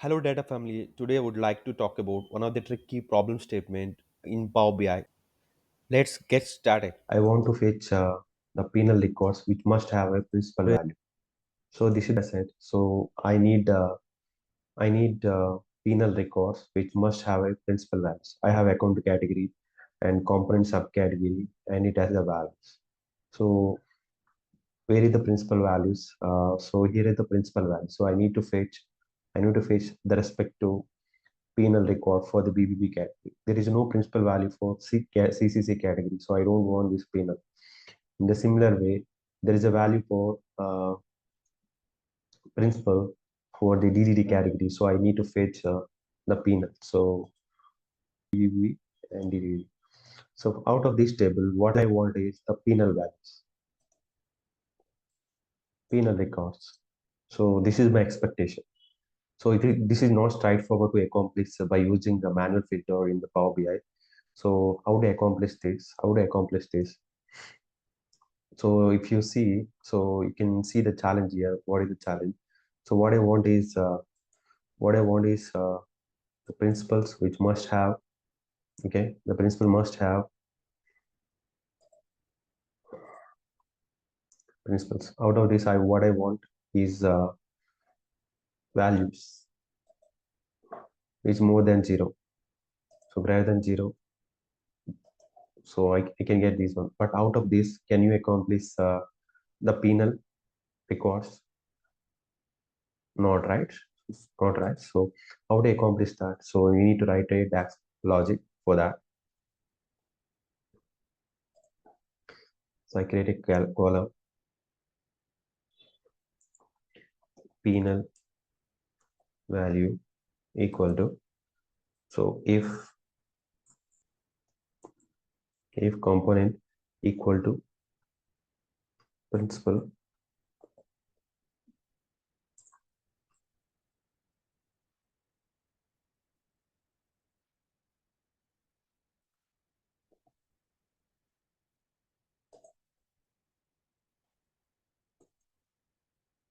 Hello data family. Today I would like to talk about one of the tricky problem statement in Power BI. Let's get started. I want to fetch the penal records which must have a principal value. So this is the set. So I need penal records which must have a principal values. I have account category and component subcategory and it has the values. So where is the principal values? So here is the principal value. So I need to fetch the respective penal record for the BBB category. There is no principal value for CCC category, so I don't want this penal. In the similar way, there is a value for principal for the DDD category, so I need to fetch the penal. So BBB and DDD. So out of this table, what I want is the penal values, penal records. So this is my expectation. So this is not straightforward to accomplish by using the manual filter in the Power BI. So how do I accomplish this? How do I accomplish this? So if you see, so you can see the challenge here. What is the challenge? So what I want is the principles which must have, okay, the principal must have principles. Out of this, what I want is values is more than zero. So greater than zero. So I can get this one. But out of this, can you accomplish the penal records? Not right. Not right. So how do I accomplish that? So you need to write a DAX logic for that. So I create a column penal value equal to, so if component equal to principal,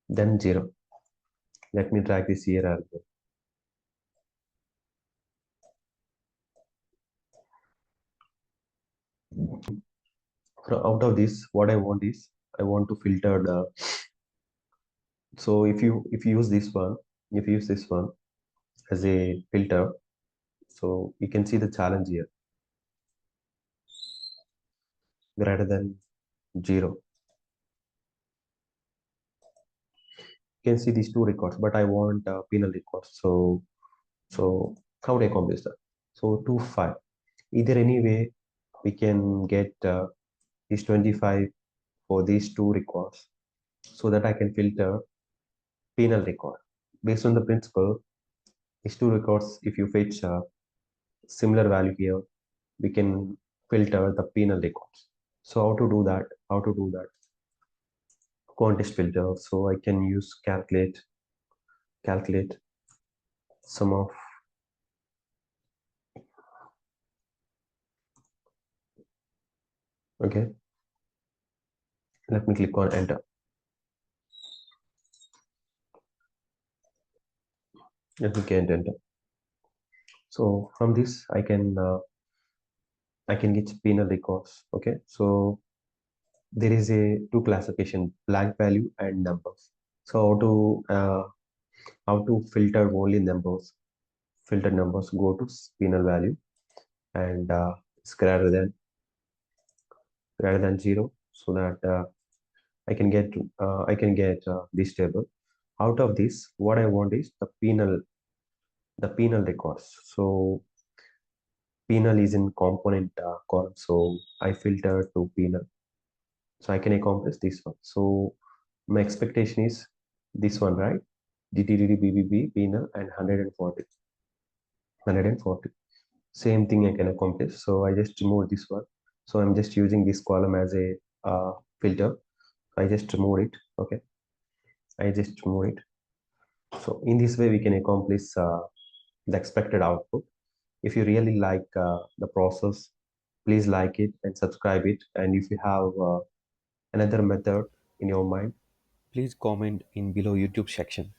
then zero. Let me drag this here as well. So out of this, what I want is I want to filter the. So if you use this one, if you use this one as a filter, so you can see the challenge here greater than zero. You can see these two records, but I want penal records. So how do I accomplish that? So 2 5. Either any way we can get is 25 for these two records so that I can filter penal record. Based on the principle, these two records, if you fetch a similar value here, we can filter the penal records. So how to do that? How to do that? Contest filter. So I can use calculate sum of, okay. Let me click on enter. Let me get enter. So from this I can get penal records. Okay. So there is a two classification, blank value and numbers. So how to filter only numbers, filter numbers, go to penal value and it's greater than zero, so that I can get this table. Out of this, what I want is the penal records. So penal is in component column, so I filter to penal, so I can accomplish this one. So my expectation is this one, right? DTDD BBB penal and 140. Same thing I can accomplish. So I just remove this one. So I'm just using this column as a filter. I just remove it. Okay. I just remove it. So in this way, we can accomplish the expected output. If you really like the process, please like it and subscribe it. And if you have another method in your mind, Please comment in below YouTube section.